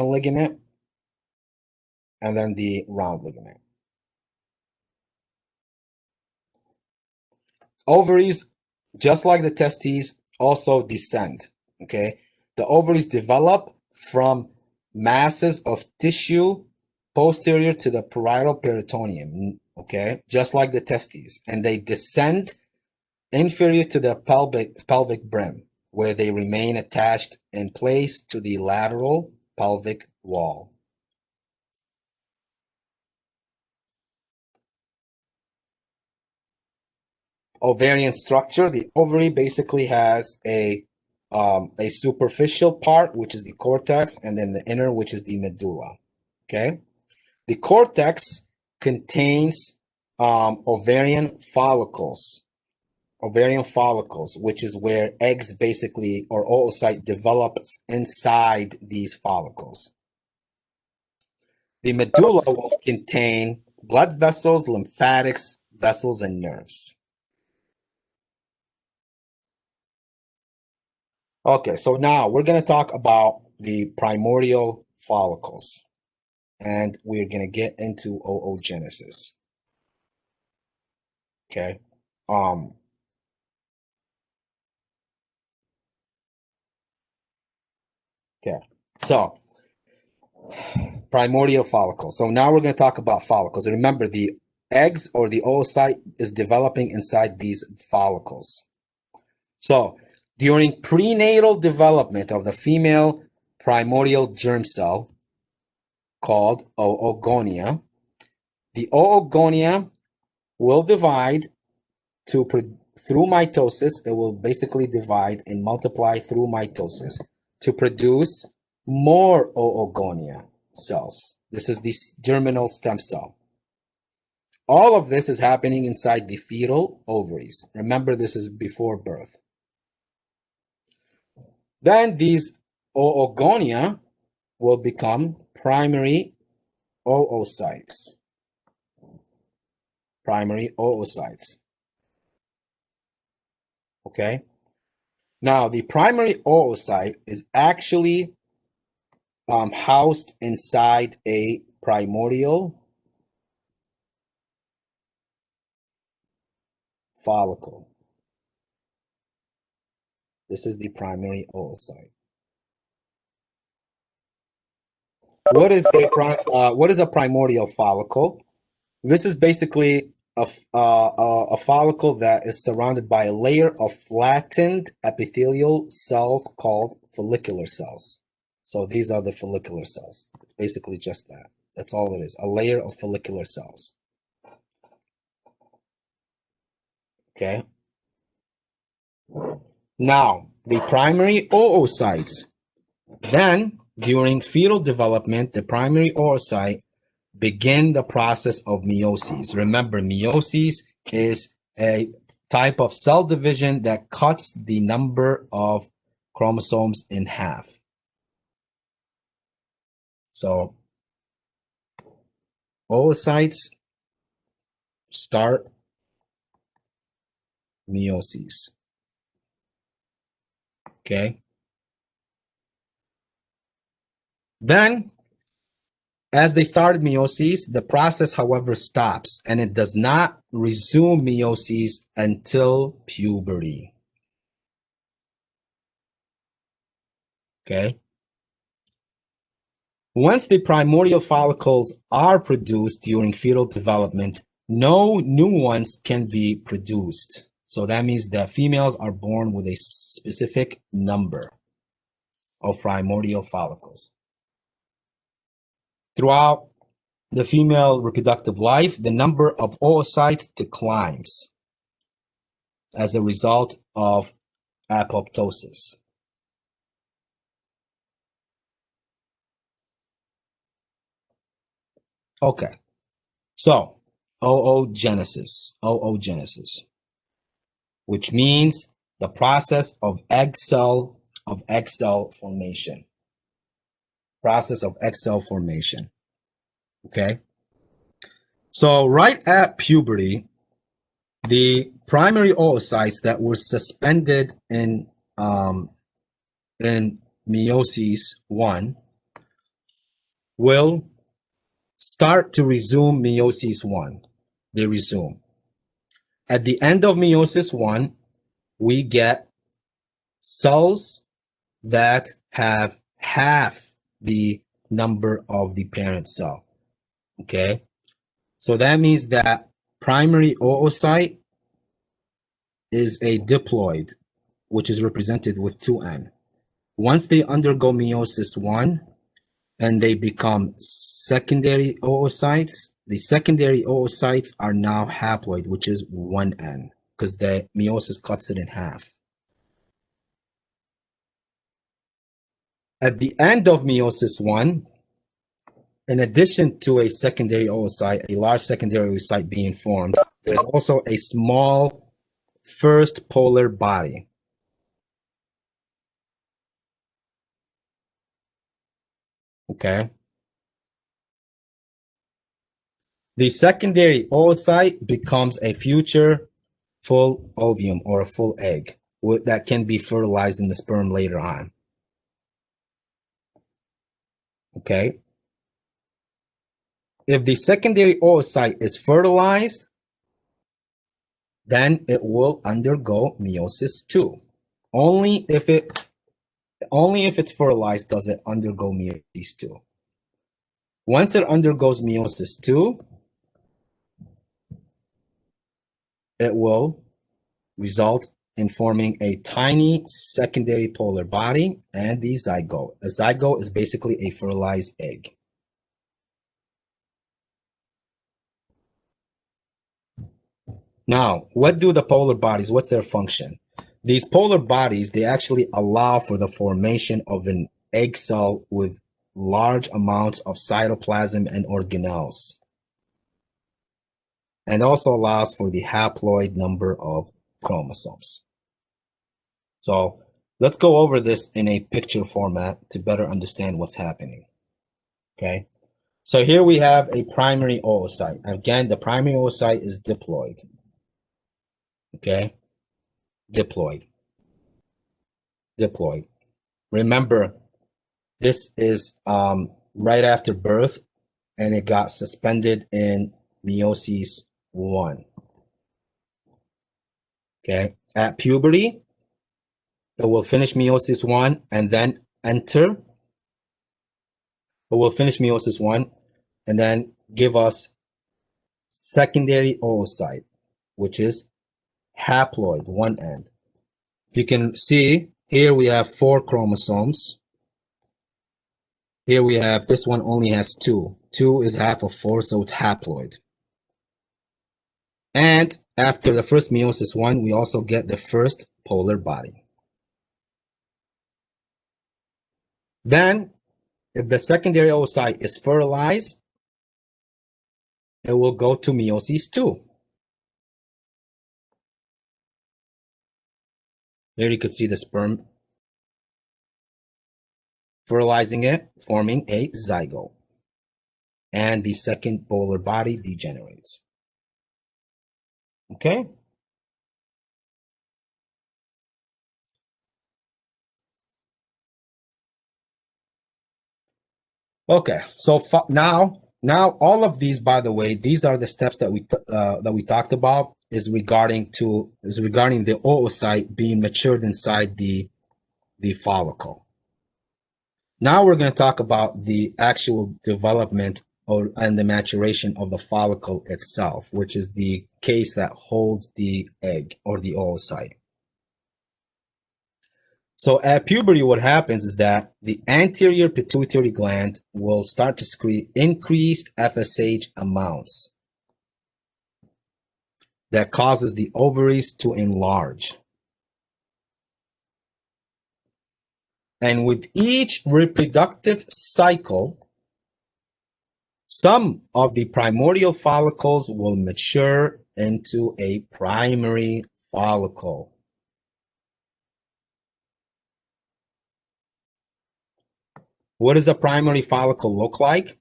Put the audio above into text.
ligament, and then the round ligament. Ovaries, just like the testes, also descend, okay? The ovaries develop from masses of tissue posterior to the parietal peritoneum, okay? Just like the testes. And they descend inferior to the pelvic brim, where they remain attached in place to the lateral pelvic wall. Ovarian structure. The ovary basically has a superficial part, which is the cortex, and then the inner, which is the medulla. Okay, the cortex contains ovarian follicles. Ovarian follicles, which is where eggs basically, or oocyte develops inside these follicles. The medulla will contain blood vessels, lymphatics, vessels, and nerves. Okay, so now we're going to talk about the primordial follicles, and we're going to get into oogenesis. Okay. Okay. So, primordial follicles. So now we're going to talk about follicles. And remember, the eggs or the oocyte is developing inside these follicles. So, during prenatal development of the female primordial germ cell, called oogonia, the oogonia will divide through mitosis. It will basically divide and multiply through mitosis to produce more oogonia cells. This is the germinal stem cell. All of this is happening inside the fetal ovaries. Remember, this is before birth. Then these oogonia will become primary oocytes. Primary oocytes. Okay. Now, the primary oocyte is actually housed inside a primordial follicle. This is the primary oocyte. What is a primordial follicle? This is basically a follicle that is surrounded by a layer of flattened epithelial cells called follicular cells. So these are the follicular cells. It's basically just that. That's all it is, a layer of follicular cells. Okay. Now, the primary oocytes. Then, during fetal development, the primary oocyte begin the process of meiosis. Remember, meiosis is a type of cell division that cuts the number of chromosomes in half. So, oocytes start meiosis. Okay. Then, as they started meiosis, the process, however, stops, and it does not resume meiosis until puberty. Okay. Once the primordial follicles are produced during fetal development, no new ones can be produced. So that means that females are born with a specific number of primordial follicles. Throughout the female reproductive life, the number of oocytes declines as a result of apoptosis. Okay, so oogenesis, which means the process of egg cell formation. Process of egg cell formation. Okay. So right at puberty, the primary oocytes that were suspended in meiosis 1 will start to resume meiosis 1. They resume. At the end of meiosis 1, we get cells that have half the number of the parent cell. Okay? So that means that primary oocyte is a diploid, which is represented with 2N. Once they undergo meiosis 1 and they become secondary oocytes, the secondary oocytes are now haploid, which is 1N, because the meiosis cuts it in half. At the end of meiosis 1, in addition to a secondary oocyte, a large secondary oocyte being formed, there's also a small first polar body. Okay. The secondary oocyte becomes a future full ovum or a full egg that can be fertilized in the sperm later on. Okay. If the secondary oocyte is fertilized, then it will undergo meiosis 2. Only if it's fertilized does it undergo meiosis 2. Once it undergoes meiosis 2, it will result in forming a tiny secondary polar body and the zygote. A zygote is basically a fertilized egg. Now, what do the polar bodies, what's their function? These polar bodies, they actually allow for the formation of an egg cell with large amounts of cytoplasm and organelles, and also allows for the haploid number of chromosomes. So let's go over this in a picture format to better understand what's happening. Okay, so here we have a primary oocyte. Again, the primary oocyte is diploid. Okay, diploid. Remember, this is right after birth, and it got suspended in meiosis 1. Okay, at puberty, it will finish meiosis 1 and then enter. It will finish meiosis 1 and then give us secondary oocyte, which is haploid, one end. You can see here we have 4 chromosomes. Here we have, this one only has 2. 2 is half of 4, so it's haploid. And after the first meiosis 1, we also get the first polar body. Then, if the secondary oocyte is fertilized, it will go to meiosis 2. Here you could see the sperm fertilizing it, forming a zygote. And the second polar body degenerates. Okay? Okay, so now all of these, by the way, these are the steps that we talked about is regarding the oocyte being matured inside the follicle. Now we're going to talk about the actual development and the maturation of the follicle itself, which is the case that holds the egg or the oocyte. So at puberty, what happens is that the anterior pituitary gland will start to secrete increased FSH amounts that causes the ovaries to enlarge. And with each reproductive cycle, some of the primordial follicles will mature into a primary follicle. What does a primary follicle look like?